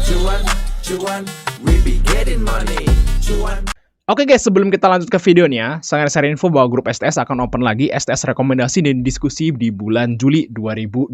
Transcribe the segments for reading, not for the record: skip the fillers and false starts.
Cuan, cuan, we be getting money. Cuan. Oke guys, sebelum kita lanjut ke videonya, saya share info bahwa grup STS akan open lagi STS rekomendasi dan diskusi di bulan Juli 2026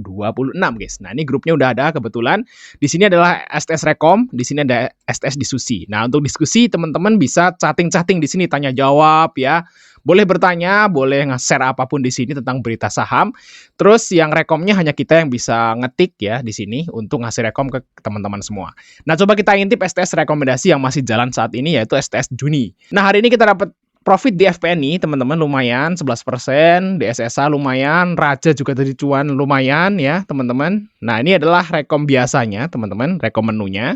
guys. Nah, ini grupnya udah ada kebetulan. Di sini adalah STS Rekom, di sini ada STS Diskusi. Nah, untuk diskusi teman-teman bisa chatting-chatting di sini, tanya jawab ya. Boleh bertanya, boleh nge-share apapun di sini tentang berita saham. Terus yang rekomnya hanya kita yang bisa ngetik ya di sini untuk ngasih rekom ke teman-teman semua. Nah, coba kita intip STS rekomendasi yang masih jalan saat ini yaitu STS Juni. Nah, hari ini kita dapat profit di FPNI, teman-teman, lumayan 11%, di SSA lumayan, Raja juga tadi cuan lumayan ya, teman-teman. Nah, ini adalah rekom biasanya, teman-teman, rekom menunya.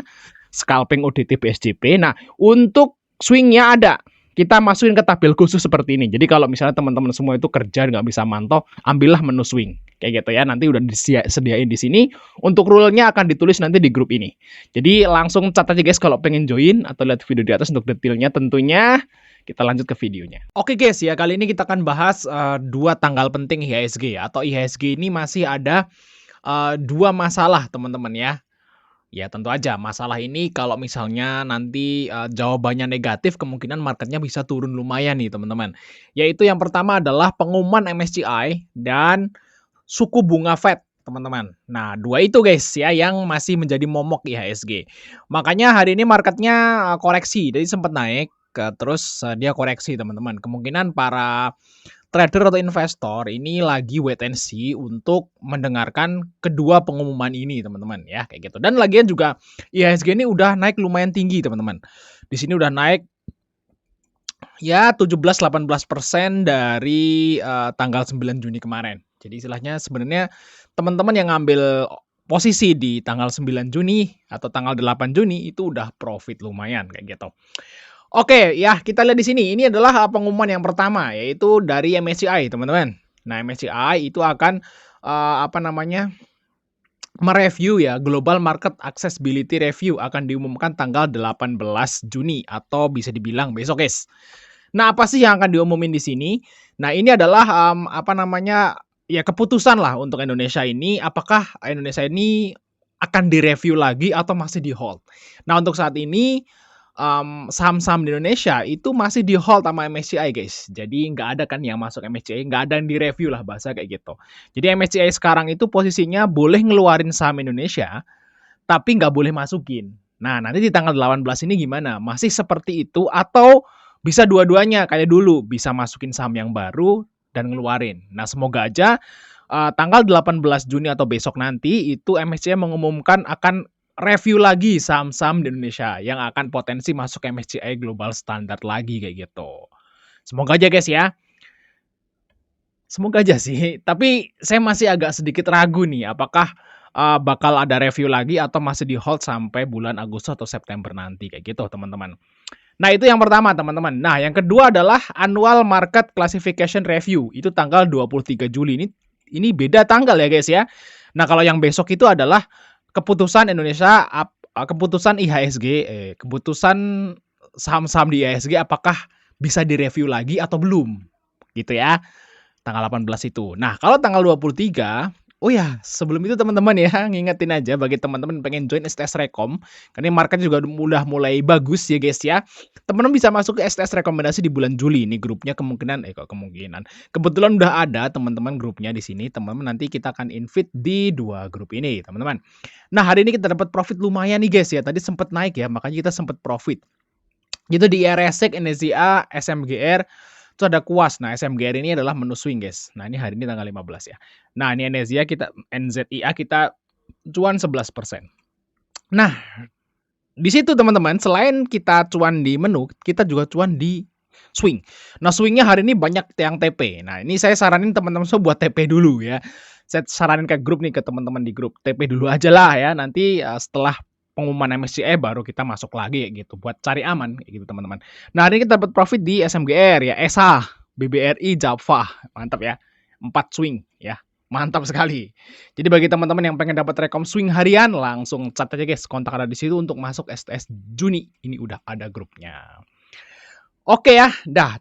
Scalping UDT BSJP. Nah, untuk swingnya ada. Kita masukin ke tabel khusus seperti ini. Jadi kalau misalnya teman-teman semua itu kerja nggak bisa mantau, ambillah menu swing. Kayak gitu ya. Nanti udah disediain di sini. Untuk rule-nya akan ditulis nanti di grup ini. Jadi langsung cat aja guys kalau pengen join atau lihat video di atas untuk detailnya tentunya. Kita lanjut ke videonya. Oke guys ya, kali ini kita akan bahas dua tanggal penting IHSG atau IHSG ini masih ada dua masalah teman-teman ya. Ya tentu aja masalah ini kalau misalnya nanti jawabannya negatif kemungkinan marketnya bisa turun lumayan nih teman-teman. Yaitu yang pertama adalah pengumuman MSCI dan suku bunga Fed teman-teman. Nah dua itu guys ya yang masih menjadi momok IHSG. Makanya hari ini marketnya koreksi, jadi sempat naik terus dia koreksi teman-teman. Kemungkinan para trader atau investor ini lagi wait and see untuk mendengarkan kedua pengumuman ini teman-teman ya kayak gitu. Dan lagian juga IHSG ini udah naik lumayan tinggi teman-teman. Di sini udah naik ya 17-18% dari tanggal 9 Juni kemarin. Jadi istilahnya sebenarnya teman-teman yang ngambil posisi di tanggal 9 Juni atau tanggal 8 Juni itu udah profit lumayan kayak gitu. Oke, ya kita lihat di sini. Ini adalah pengumuman yang pertama, yaitu dari MSCI, teman-teman. Nah, MSCI itu akan mereview ya, Global Market Accessibility Review akan diumumkan tanggal 18 Juni atau bisa dibilang besok, guys. Nah, apa sih yang akan diumumin di sini? Nah, ini adalah ya keputusan lah untuk Indonesia ini. Apakah Indonesia ini akan direview lagi atau masih di hold? Nah, untuk saat ini saham-saham di Indonesia itu masih di hold sama MSCI guys. Jadi nggak ada kan yang masuk MSCI, nggak ada yang direview lah bahasa kayak gitu. Jadi MSCI sekarang itu posisinya boleh ngeluarin saham Indonesia, tapi nggak boleh masukin. Nah nanti di tanggal 18 ini gimana? Masih seperti itu atau bisa dua-duanya kayak dulu, bisa masukin saham yang baru dan ngeluarin. Nah semoga aja tanggal 18 Juni atau besok nanti itu MSCI mengumumkan akan review lagi saham-saham di Indonesia yang akan potensi masuk MSCI Global Standard lagi kayak gitu. Semoga aja guys ya. Semoga aja sih. Tapi saya masih agak sedikit ragu nih apakah bakal ada review lagi atau masih di hold sampai bulan Agustus atau September nanti kayak gitu teman-teman. Nah itu yang pertama teman-teman. Nah yang kedua adalah Annual Market Classification Review. Itu tanggal 23 Juli ini beda tanggal ya guys ya. Nah kalau yang besok itu adalah keputusan Indonesia, keputusan IHSG, keputusan saham-saham di IHSG apakah bisa direview lagi atau belum, gitu ya, tanggal 18 itu. Nah, kalau tanggal 23, oh ya, sebelum itu teman-teman ya, ngingetin aja bagi teman-teman pengen join STS Rekom, karena market juga udah mulai bagus ya guys ya. Teman-teman bisa masuk ke STS rekomendasi di bulan Juli. Ini grupnya kebetulan udah ada teman-teman grupnya di sini. Teman-teman nanti kita akan invite di dua grup ini, teman-teman. Nah, hari ini kita dapat profit lumayan nih guys ya. Tadi sempat naik ya, makanya kita sempat profit. Itu di RSEC, NZIA, SMGR, itu ada kuas. Nah, SMGR ini adalah menu swing guys. Nah, ini hari ini tanggal 15 ya. Nah, ini NZIA kita cuan 11%. Nah, di situ teman-teman, selain kita cuan di menu, kita juga cuan di swing. Nah, swingnya hari ini banyak yang TP. Nah, ini saya saranin teman-teman semua buat TP dulu ya. Saya saranin ke grup nih, ke teman-teman di grup. TP dulu aja lah ya. Nanti setelah pengumuman MSCI baru kita masuk lagi gitu buat cari aman gitu teman-teman. Nah, hari ini kita dapat profit di SMGR ya, ESA, BBRI, Java. Mantap ya. 4 swing ya. Mantap sekali. Jadi bagi teman-teman yang pengen dapat rekom swing harian langsung chat aja guys, kontak ada di situ untuk masuk STS Juni. Ini udah ada grupnya. Oke ya,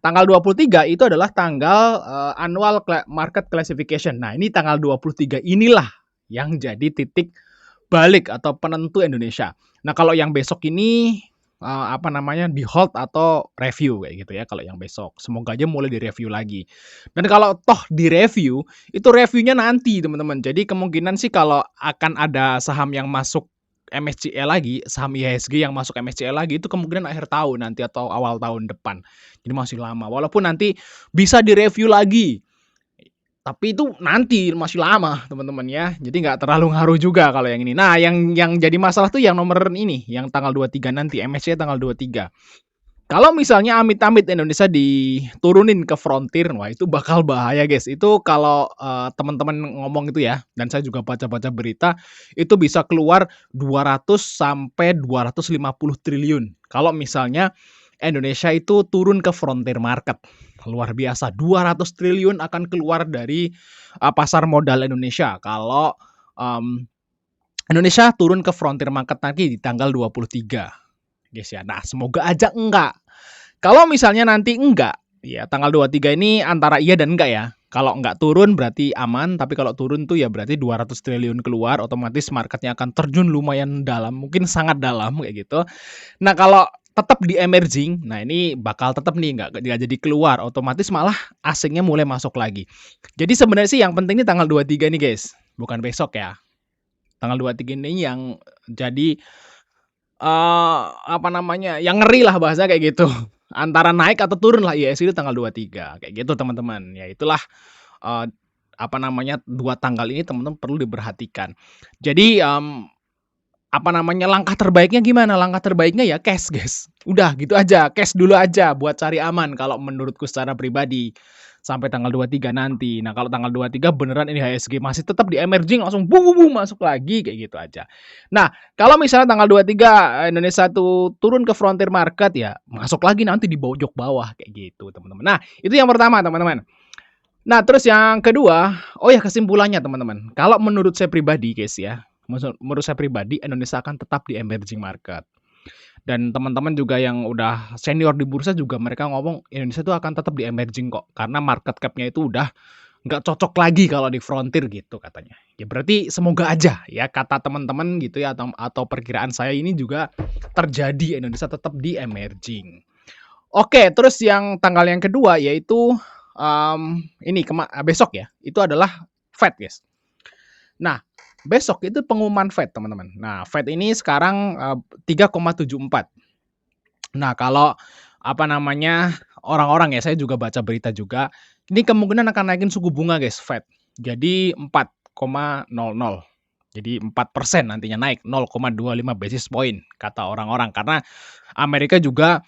tanggal 23 itu adalah tanggal Annual Market Classification. Nah, ini tanggal 23 inilah yang jadi titik balik atau penentu Indonesia. Nah, kalau yang besok ini, di hold atau review kayak gitu ya kalau yang besok. Semoga aja mulai direview lagi. Dan kalau toh direview, itu reviewnya nanti teman-teman. Jadi kemungkinan sih kalau akan ada saham yang masuk MSCI lagi, saham IHSG yang masuk MSCI lagi itu kemungkinan akhir tahun nanti atau awal tahun depan. Jadi masih lama. Walaupun nanti bisa direview lagi. Tapi itu nanti, masih lama teman-teman ya. Jadi nggak terlalu ngaruh juga kalau yang ini. Nah, yang jadi masalah tuh yang nomor ini, yang tanggal 23 nanti, MSCI tanggal 23. Kalau misalnya amit-amit Indonesia diturunin ke frontir, wah itu bakal bahaya guys. Itu kalau, teman-teman ngomong itu ya, dan saya juga baca-baca berita, itu bisa keluar 200 sampai 250 triliun. Kalau misalnya Indonesia itu turun ke frontier market. Luar biasa, 200 triliun akan keluar dari, pasar modal Indonesia kalau, mmm, Indonesia turun ke frontier market nanti di tanggal 23, guys ya. Nah, semoga aja enggak. Kalau misalnya nanti enggak, ya tanggal 23 ini antara iya dan enggak ya. Kalau enggak turun berarti aman, tapi kalau turun tuh ya berarti 200 triliun keluar, otomatis marketnya akan terjun lumayan dalam, mungkin sangat dalam kayak gitu. Nah, kalau tetap di emerging, nah ini bakal tetap nih nggak jadi keluar, otomatis malah asingnya mulai masuk lagi. Jadi sebenarnya sih yang penting ini tanggal 23 nih guys, bukan besok ya. Tanggal 23 ini yang jadi, yang ngeri lah bahasa kayak gitu. Antara naik atau turun lah IHSG itu tanggal 23, kayak gitu teman-teman. Ya itulah, eee, 2 tanggal ini teman-teman perlu diperhatikan. Jadi, langkah terbaiknya gimana? Langkah terbaiknya ya cash, guys. Udah gitu aja, cash dulu aja buat cari aman kalau menurutku secara pribadi, sampai tanggal 23 nanti. Nah, kalau tanggal 23 beneran ini IHSG masih tetap di emerging langsung masuk lagi, kayak gitu aja. Nah, kalau misalnya tanggal 23 Indonesia tuh turun ke frontier market ya, masuk lagi nanti di pojok bawah, kayak gitu, teman-teman. Nah, itu yang pertama, teman-teman. Nah, terus yang kedua, oh ya kesimpulannya teman-teman, kalau menurut saya pribadi guys ya, menurut saya pribadi Indonesia akan tetap di emerging market. Dan teman-teman juga yang udah senior di bursa juga mereka ngomong Indonesia itu akan tetap di emerging kok, karena market cap-nya itu udah nggak cocok lagi kalau di frontier gitu katanya. Ya berarti semoga aja ya kata teman-teman gitu ya atau perkiraan saya ini juga terjadi Indonesia tetap di emerging. Oke, terus yang tanggal yang kedua yaitu besok ya, itu adalah Fed, guys. Nah, besok itu pengumuman Fed, teman-teman. Nah, Fed ini sekarang 3,74. Nah, kalau orang-orang ya, saya juga baca berita juga, ini kemungkinan akan naikin suku bunga, guys, Fed. Jadi 4,00. Jadi 4% nantinya naik, 0,25 basis point kata orang-orang. Karena Amerika juga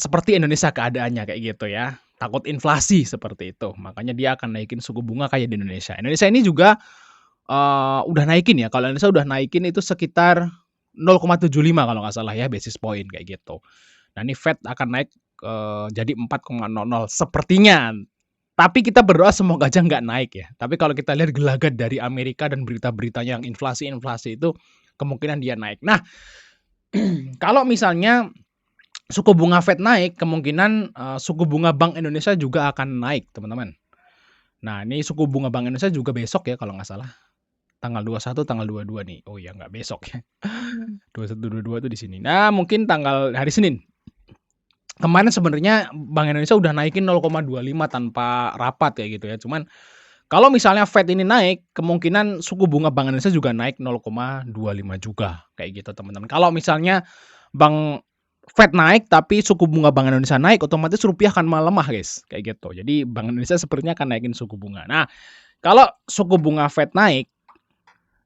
seperti Indonesia keadaannya kayak gitu ya. Takut inflasi seperti itu. Makanya dia akan naikin suku bunga kayak di Indonesia. Indonesia ini juga udah naikin ya. Kalau Indonesia udah naikin itu sekitar 0,75 kalau nggak salah ya basis point kayak gitu. Nah, ini Fed akan naik jadi 4,00 sepertinya. Tapi kita berdoa semoga aja nggak naik ya. Tapi kalau kita lihat gelagat dari Amerika dan berita-beritanya yang inflasi-inflasi itu kemungkinan dia naik. Nah, kalau misalnya suku bunga Fed naik, kemungkinan, suku bunga Bank Indonesia juga akan naik, teman-teman. Nah, ini suku bunga Bank Indonesia juga besok ya kalau nggak salah. Tanggal 21, tanggal 22 nih. Oh ya nggak besok ya. 21, 22 tuh di sini. Nah, mungkin tanggal hari Senin. Kemarin sebenarnya Bank Indonesia udah naikin 0,25 tanpa rapat kayak gitu ya. Cuman kalau misalnya Fed ini naik, kemungkinan suku bunga Bank Indonesia juga naik 0,25 juga, kayak gitu teman-teman. Kalau misalnya Fed naik tapi suku bunga Bank Indonesia naik, otomatis rupiah akan melemah, guys, kayak gitu. Jadi Bank Indonesia sepertinya akan naikin suku bunga. Nah, kalau suku bunga Fed naik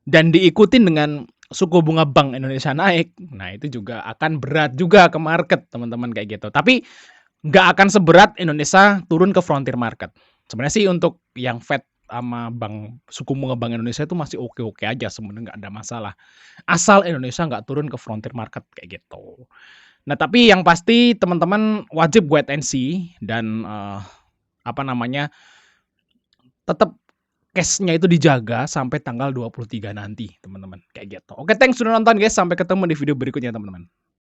dan diikutin dengan suku bunga Bank Indonesia naik, nah itu juga akan berat juga ke market, teman-teman, kayak gitu. Tapi nggak akan seberat Indonesia turun ke frontier market. Sebenarnya sih untuk yang Fed sama suku bunga Bank Indonesia itu masih oke-oke aja, sebenarnya nggak ada masalah. Asal Indonesia nggak turun ke frontier market kayak gitu. Nah, tapi yang pasti teman-teman wajib wait and see dan tetap cash-nya itu dijaga sampai tanggal 23 nanti, teman-teman, kayak gitu. Oke, thanks sudah nonton guys, sampai ketemu di video berikutnya, teman-teman.